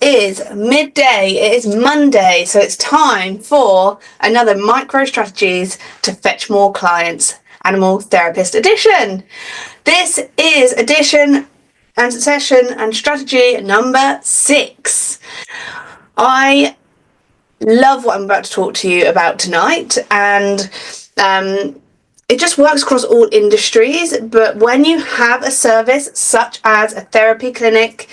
is midday. It is Monday, so it's time for another Micro Strategies to Fetch More Clients Animal Therapist edition. This is edition and session and strategy number 6. I love what I'm about to talk to you about tonight, and it just works across all industries. But when you have a service such as a therapy clinic,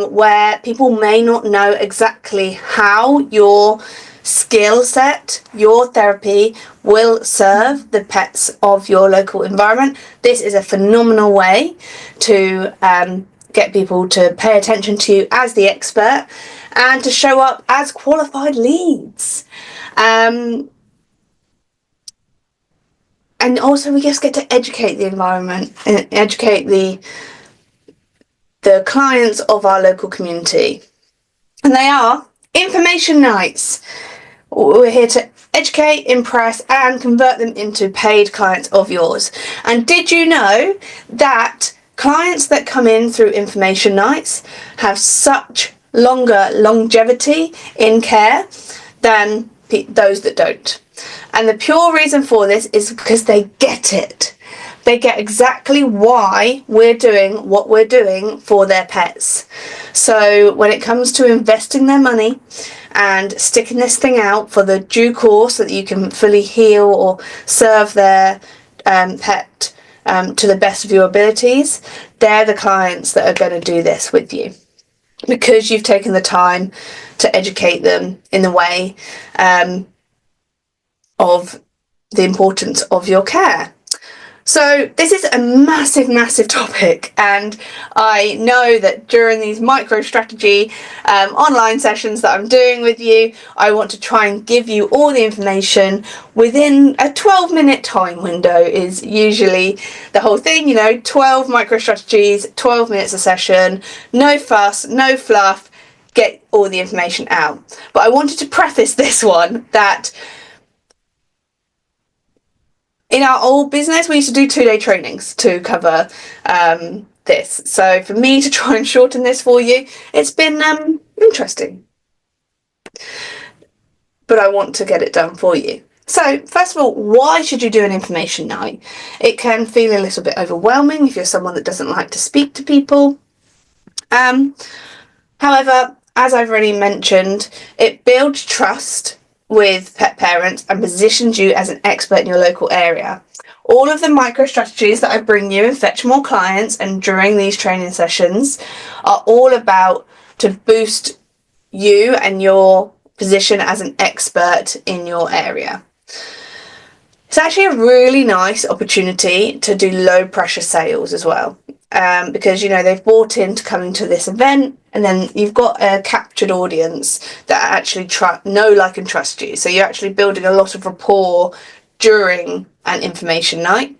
where people may not know exactly how your skill set, your therapy will serve the pets of your local environment, this is a phenomenal way to get people to pay attention to you as the expert and to show up as qualified leads. And also we just get to educate the environment and educate the clients of our local community. And they are information nights. We're here to educate, impress, and convert them into paid clients of yours. And did you know that clients that come in through information nights have such longer longevity in care than those that don't? And the pure reason for this is because they get it. They get exactly why we're doing what we're doing for their pets. So when it comes to investing their money and sticking this thing out for the due course so that you can fully heal or serve their pet to the best of your abilities, they're the clients that are going to do this with you, because you've taken the time to educate them in the way of the importance of your care. So this is a massive topic, and I know that during these micro strategy online sessions that I'm doing with you, I want to try and give you all the information within a 12-minute time window is usually the whole thing, 12 micro strategies, 12 minutes a session, no fuss, no fluff, get all the information out. But I wanted to preface this one that in our old business, we used to do 2-day trainings to cover this. So for me to try and shorten this for you, it's been interesting. But I want to get it done for you. So first of all, why should you do an information night? It can feel a little bit overwhelming if you're someone that doesn't like to speak to people. However, as I've already mentioned, it builds trust with pet parents and positions you as an expert in your local area. All of the micro strategies that I bring you and Fetch More Clients and during these training sessions are all about to boost you and your position as an expert in your area. It's actually a really nice opportunity to do low pressure sales as well. Because they've bought into coming to this event, and then you've got a captured audience that actually know, like, and trust you. So you're actually building a lot of rapport during an information night,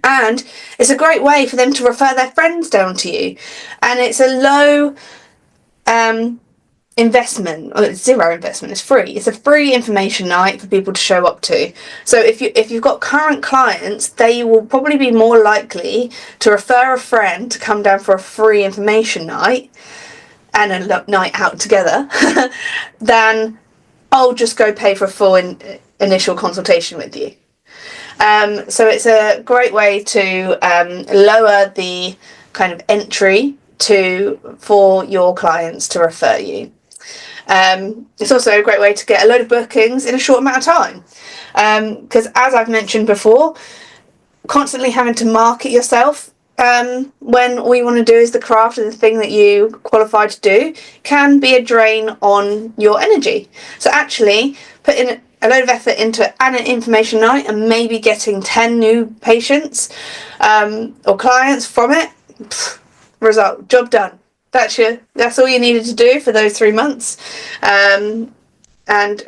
and it's a great way for them to refer their friends down to you. And it's a low investment, or it's zero investment, it's free. It's a free information night for people to show up to. So if you've got current clients, they will probably be more likely to refer a friend to come down for a free information night and a night out together than I'll just go pay for a full initial consultation with you. So it's a great way to lower the kind of entry for your clients to refer you. It's also a great way to get a load of bookings in a short amount of time, because as I've mentioned before, constantly having to market yourself when all you want to do is the craft and the thing that you qualified to do can be a drain on your energy. So actually putting a load of effort into an information night and maybe getting 10 new patients or clients from it, result, job done. That's all you needed to do for those 3 months, and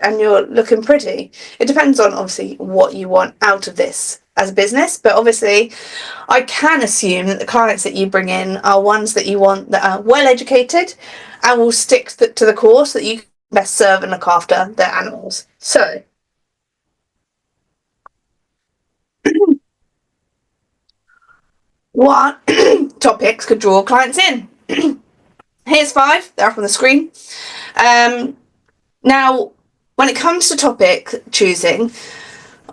you're looking pretty. It depends on obviously what you want out of this as a business, but obviously I can assume that the clients that you bring in are ones that you want that are well educated and will stick to the course that you can best serve and look after their animals. So what topics could draw clients in? Here's 5. They're up on the screen. Now, when it comes to topic choosing,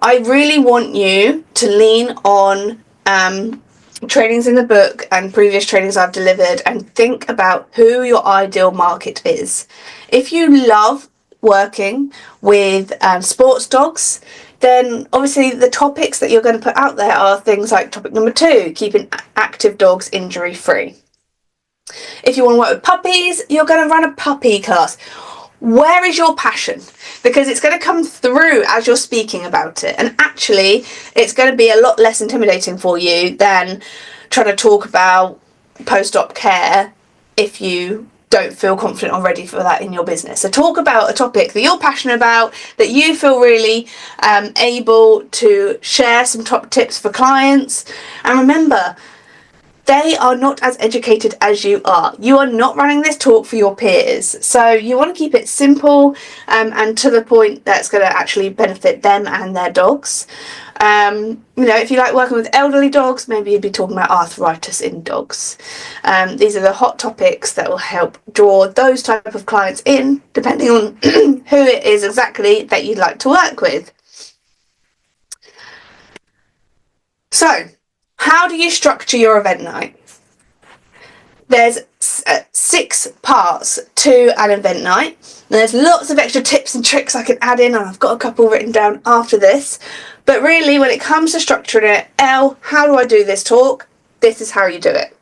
I really want you to lean on trainings in the book and previous trainings I've delivered and think about who your ideal market is. If you love working with sports dogs, then obviously the topics that you're going to put out there are things like topic number 2, keeping active dogs injury free. If you want to work with puppies, you're going to run a puppy class. Where is your passion? Because it's going to come through as you're speaking about it. And actually, it's going to be a lot less intimidating for you than trying to talk about post-op care if you don't feel confident or ready for that in your business. So talk about a topic that you're passionate about, that you feel really able to share some top tips for clients. And remember, they are not as educated as you are. You are not running this talk for your peers. So you want to keep it simple and to the point that's going to actually benefit them and their dogs. If you like working with elderly dogs, maybe you'd be talking about arthritis in dogs. These are the hot topics that will help draw those type of clients in, depending on who it is exactly that you'd like to work with. So, how do you structure your event night? There's 6 parts to an event night. And there's lots of extra tips and tricks I can add in, and I've got a couple written down after this. But really, when it comes to structuring it, how do I do this talk? This is how you do it.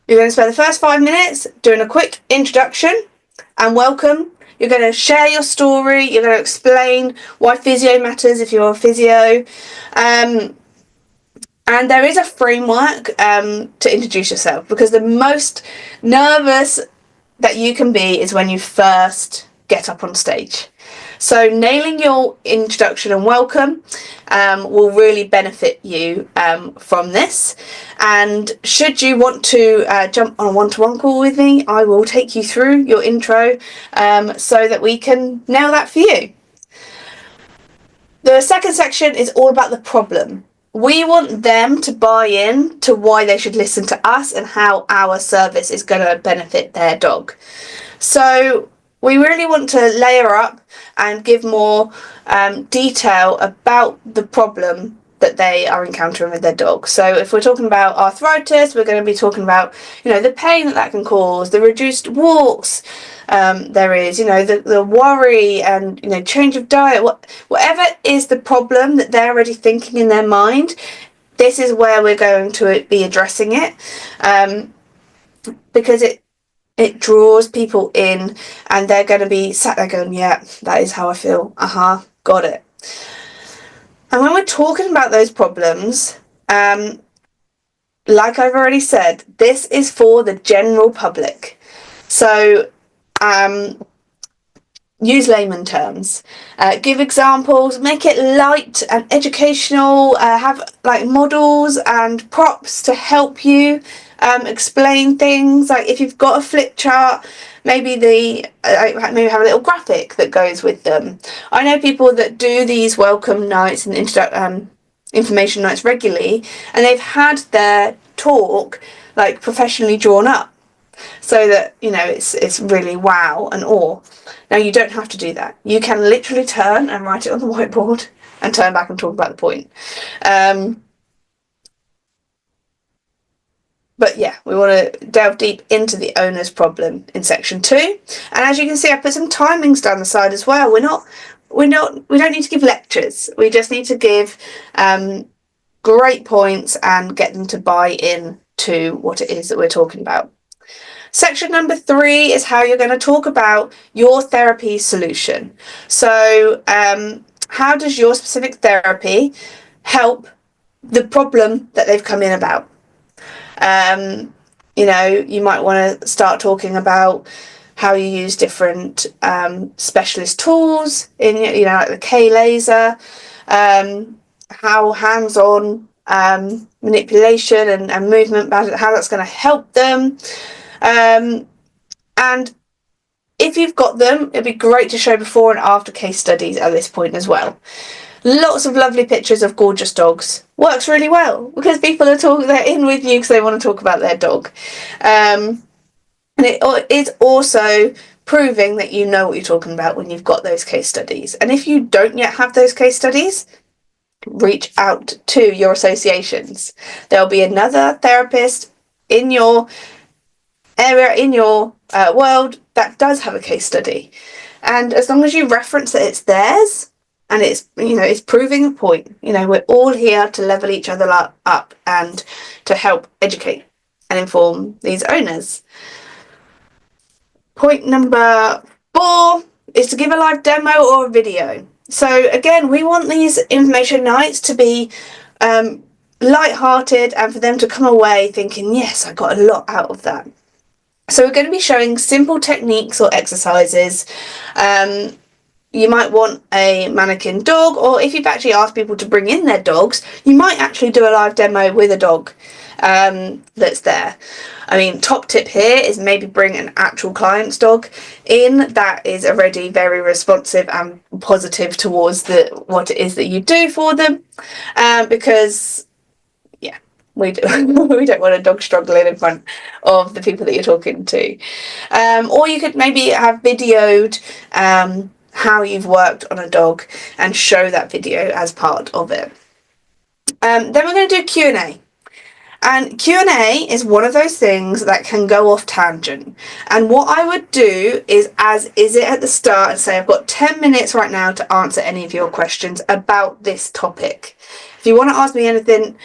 You're going to spend the first 5 minutes doing a quick introduction and welcome. You're going to share your story. You're going to explain why physio matters if you're a physio. And there is a framework to introduce yourself, because the most nervous that you can be is when you first get up on stage. So nailing your introduction and welcome will really benefit you from this. And should you want to jump on a one-to-one call with me, I will take you through your intro so that we can nail that for you. The second section is all about the problem. We want them to buy in to why they should listen to us and how our service is going to benefit their dog. So we really want to layer up and give more detail about the problem that they are encountering with their dog. So if we're talking about arthritis, we're going to be talking about, the pain that can cause, the reduced walks, there is, the worry and, change of diet, whatever is the problem that they're already thinking in their mind, this is where we're going to be addressing it, because it draws people in and they're going to be sat there going, yeah, that is how I feel. Got it. And when we're talking about those problems, like I've already said, this is for the general public. So use layman terms, give examples, make it light and educational, have like models and props to help you explain things. Like if you've got a flip chart, maybe have a little graphic that goes with them. I know people that do these welcome nights and information nights regularly, and they've had their talk like professionally drawn up, so that it's really wow and awe. Now you don't have to do that. You can literally turn and write it on the whiteboard and turn back and talk about the point. But yeah, we want to delve deep into the owner's problem in section 2. And as you can see, I put some timings down the side as well. We don't need to give lectures. We just need to give great points and get them to buy in to what it is that we're talking about. Section number 3 is how you're going to talk about your therapy solution. So how does your specific therapy help the problem that they've come in about? You might want to start talking about how you use different specialist tools in, like the K laser, how hands-on manipulation and movement, how that's going to help them. And if you've got them, it'd be great to show before and after case studies at this point as well. Lots of lovely pictures of gorgeous dogs. Works really well because people they're in with you because they want to talk about their dog. And it is also proving that you know what you're talking about when you've got those case studies. And if you don't yet have those case studies, reach out to your associations. There'll be another therapist in your area, in your world, that does have a case study. And as long as you reference that it's theirs and it's proving a point, we're all here to level each other up and to help educate and inform these owners. Point number 4 is to give a live demo or a video. So again, we want these information nights to be light-hearted and for them to come away thinking, yes, I got a lot out of that. So we're going to be showing simple techniques or exercises. You might want a mannequin dog, or if you've actually asked people to bring in their dogs, you might actually do a live demo with a dog that's there. I mean, top tip here is maybe bring an actual client's dog in that is already very responsive and positive towards what it is that you do for them, because we don't want a dog struggling in front of the people that you're talking to. Or you could maybe have videoed how you've worked on a dog and show that video as part of it. Then we're going to do Q&A. And Q&A is one of those things that can go off tangent. And what I would do is, as is it at the start, and say I've got 10 minutes right now to answer any of your questions about this topic. If you want to ask me anything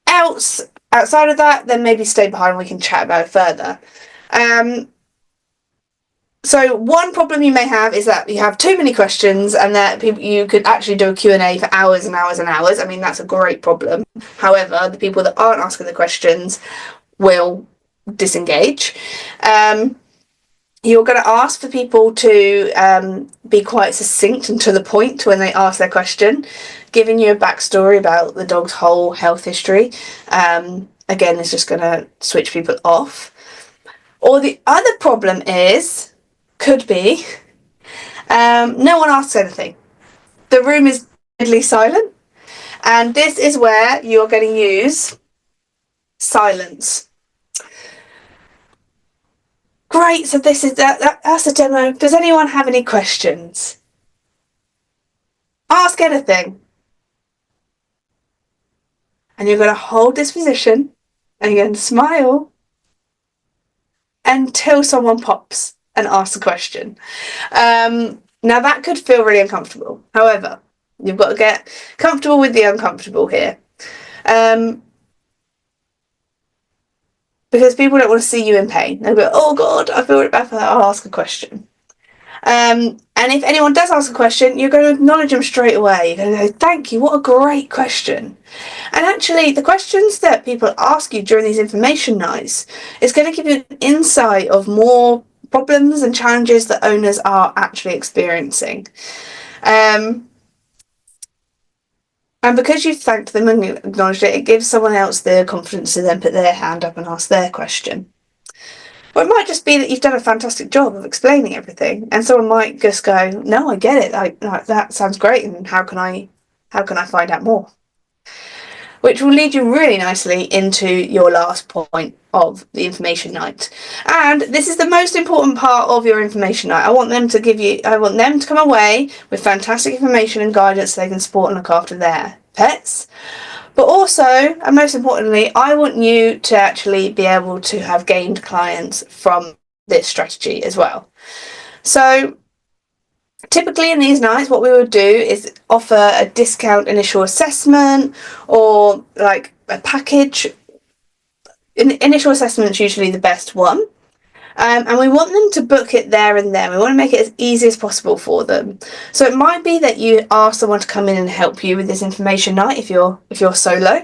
else outside of that, then maybe stay behind and we can chat about it further. So one problem you may have is that you have too many questions and that you could actually do a Q&A for hours and hours and hours. I mean, that's a great problem. However, the people that aren't asking the questions will disengage. You're going to ask for people to be quite succinct and to the point when they ask their question, giving you a backstory about the dog's whole health history. Again, it's just going to switch people off. Or the other problem could be, no one asks anything. The room is deadly silent. And this is where you're going to use silence. Great, so this is that's a demo. Does anyone have any questions? Ask anything. And you're going to hold this position and you're going to smile until someone pops and asks a question. Now that could feel really uncomfortable. However, you've got to get comfortable with the uncomfortable here. Because people don't want to see you in pain. They'll go, oh God, I feel really bad for that, I'll ask a question. And if anyone does ask a question, you're going to acknowledge them straight away. You're going to go, thank you, what a great question. And actually, the questions that people ask you during these information nights is going to give you an insight of more problems and challenges that owners are actually experiencing. And because you've thanked them and acknowledged it, it gives someone else the confidence to then put their hand up and ask their question. Or it might just be that you've done a fantastic job of explaining everything, and someone might just go, "No, I get it. That sounds great. And how can I find out more?" Which will lead you really nicely into your last point of the information night. And this is the most important part of your information night. I want them to come away with fantastic information and guidance so they can support and look after their pets. But also, and most importantly, I want you to actually be able to have gained clients from this strategy as well. So typically in these nights, what we would do is offer a discount initial assessment or like a package. Initial assessment is usually the best one. And we want them to book it there and then. We want to make it as easy as possible for them. So it might be that you ask someone to come in and help you with this information night if you're solo,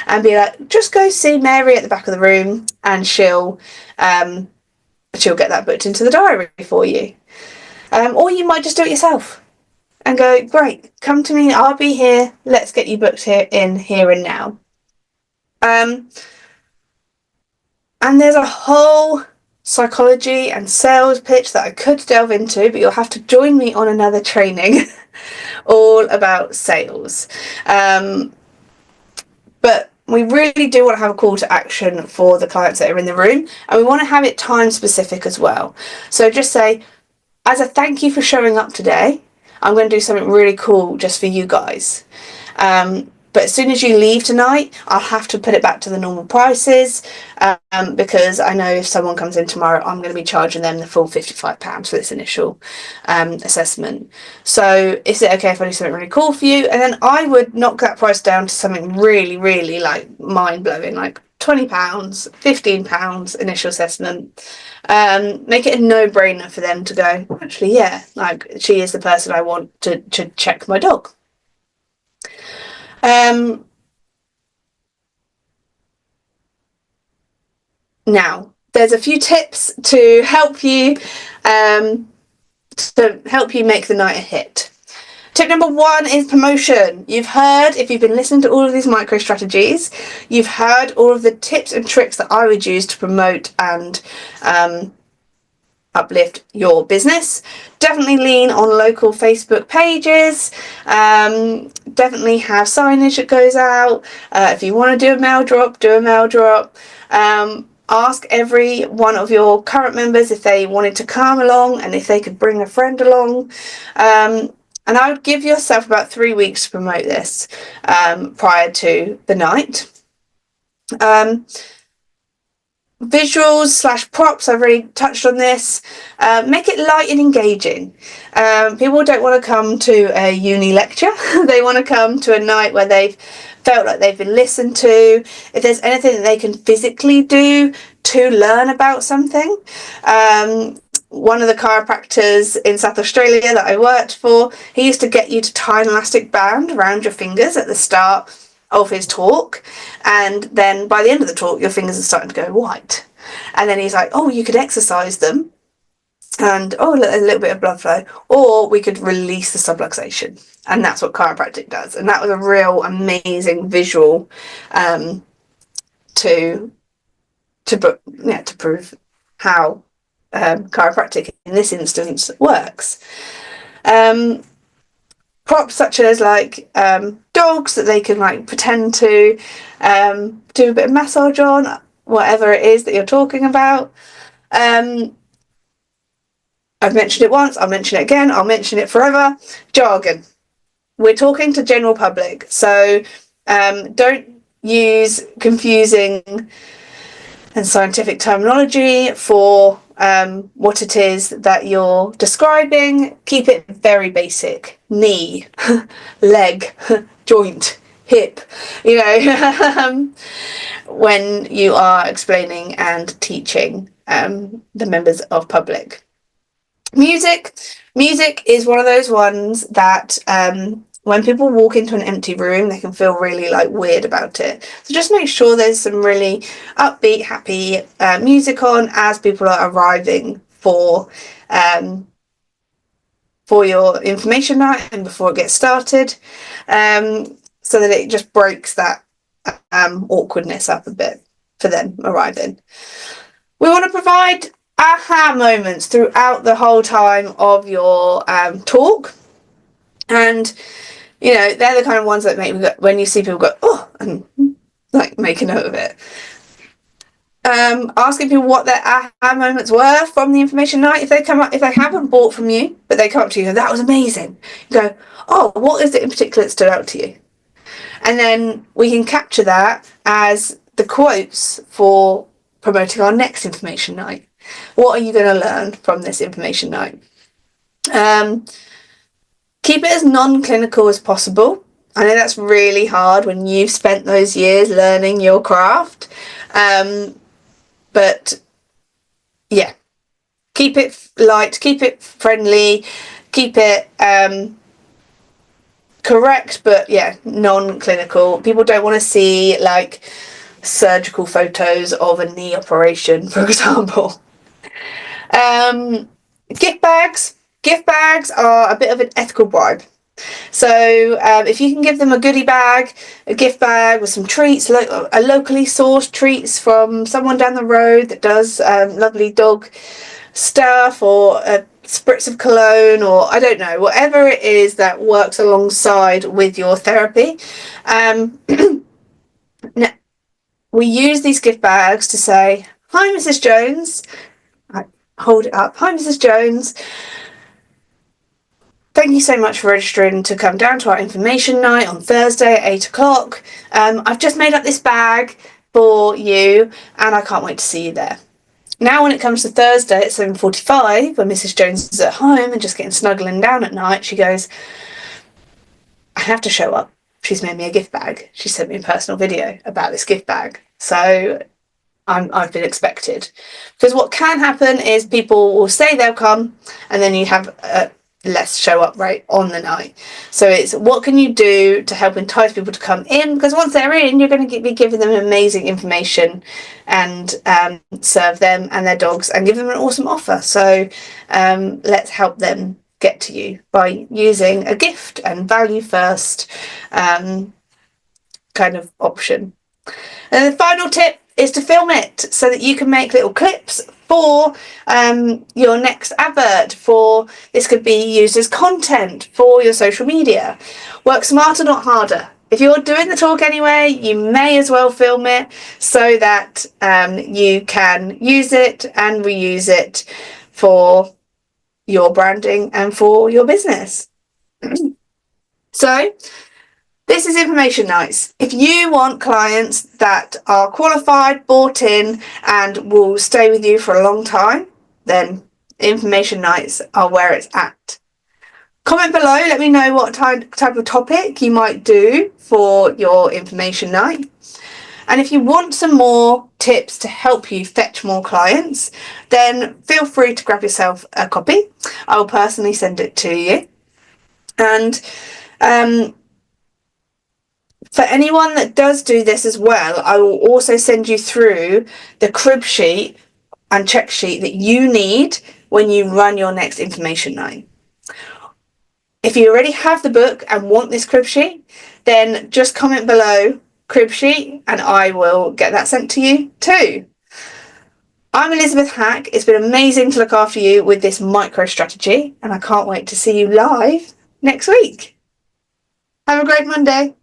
and be like, just go see Mary at the back of the room, and she'll get that booked into the diary for you. Or you might just do it yourself and go, great, come to me, I'll be here, let's get you booked here and now. And there's a whole psychology and sales pitch that I could delve into, but you'll have to join me on another training all about sales. But we really do want to have a call to action for the clients that are in the room, and we want to have it time specific as well. So just say, as a thank you for showing up today, I'm going to do something really cool just for you guys. But as soon as you leave tonight, I'll have to put it back to the normal prices, because I know if someone comes in tomorrow, I'm going to be charging them the full £55 for this initial assessment. So is it okay if I do something really cool for you? And then I would knock that price down to something really, really like mind-blowing, like £20, £15 initial assessment. Make it a no-brainer for them to go, actually, yeah, like she is the person I want to check my dog. Now, there's a few tips to help you make the night a hit. Tip number 1 is promotion. You've heard, if you've been listening to all of these micro strategies, you've heard all of the tips and tricks that I would use to promote and uplift your business. Definitely lean on local Facebook pages. Definitely have signage that goes out. If you want to do a mail drop, do a mail drop. Ask every one of your current members if they wanted to come along and if they could bring a friend along. And I would give yourself about 3 weeks to promote this prior to the night. Visuals / props, I've already touched on this. Make it light and engaging. People don't want to come to a uni lecture. They want to come to a night where they've felt like they've been listened to. If there's anything that they can physically do to learn about something. One of the chiropractors in South Australia that I worked for, he used to get you to tie an elastic band around your fingers at the start of his talk, and then by the end of the talk your fingers are starting to go white, and then he's like, oh, you could exercise them and a little bit of blood flow, or we could release the subluxation, and that's what chiropractic does. And that was a real amazing visual to prove how chiropractic in this instance works. Props such as like dogs that they can like pretend to do a bit of massage on, whatever it is that you're talking about. I've mentioned it once, I'll mention it again, I'll mention it forever. Jargon. We're talking to general public, so don't use confusing and scientific terminology for what it is that you're describing. Keep it very basic. Knee, leg, joint, hip, when you are explaining and teaching the members of public. Music is one of those ones that when people walk into an empty room, they can feel really like weird about it. So just make sure there's some really upbeat, happy music on as people are arriving for your information night and before it gets started, so that it just breaks that awkwardness up a bit for them arriving. We want to provide aha moments throughout the whole time of your talk, and they're the kind of ones that make when you see people go, oh, and like make a note of it. Asking people what their aha moments were from the information night. If they haven't bought from you, but they come up to you and go, that was amazing. You go, oh, what is it in particular that stood out to you? And then we can capture that as the quotes for promoting our next information night. What are you going to learn from this information night? Keep it as non-clinical as possible. I know that's really hard when you've spent those years learning your craft. But yeah, keep it light, keep it friendly, keep it correct, but yeah, non-clinical. People don't want to see like surgical photos of a knee operation, for example. Gift bags are a bit of an ethical bribe. So if you can give them a goodie bag, a gift bag with some treats, a locally sourced treats from someone down the road that does lovely dog stuff, or a spritz of cologne, or I don't know, whatever it is that works alongside with your therapy. We use these gift bags to say, "Hi, Mrs. Jones." I hold it up. "Hi, Mrs. Jones. Thank you so much for registering to come down to our information night on Thursday at 8 o'clock. I've just made up this bag for you, and I can't wait to see you there." Now, when it comes to Thursday at 7:45, when Mrs. Jones is at home and just getting snuggling down at night, she goes, "I have to show up. She's made me a gift bag. She sent me a personal video about this gift bag. So I've been expected." Because what can happen is people will say they'll come, and then you have a less show up rate on the night. So it's what can you do to help entice people to come in? Because once they're in, you're going to be giving them amazing information and serve them and their dogs and give them an awesome offer. So let's help them get to you by using a gift and value first kind of option. And the final tip is to film it so that you can make little clips for your next advert. For this could be used as content for your social media. Work smarter, not harder. If you're doing the talk anyway, you may as well film it so that you can use it and reuse it for your branding and for your business. So this is information nights. If you want clients that are qualified, bought in, and will stay with you for a long time, then information nights are where it's at. Comment below, let me know what type of topic you might do for your information night. And if you want some more tips to help you fetch more clients, then feel free to grab yourself a copy. I will personally send it to you. And for anyone that does do this as well, I will also send you through the crib sheet and check sheet that you need when you run your next information night. If you already have the book and want this crib sheet, then just comment below crib sheet and I will get that sent to you too. I'm Elizabeth Hack. It's been amazing to look after you with this micro strategy, and I can't wait to see you live next week. Have a great Monday.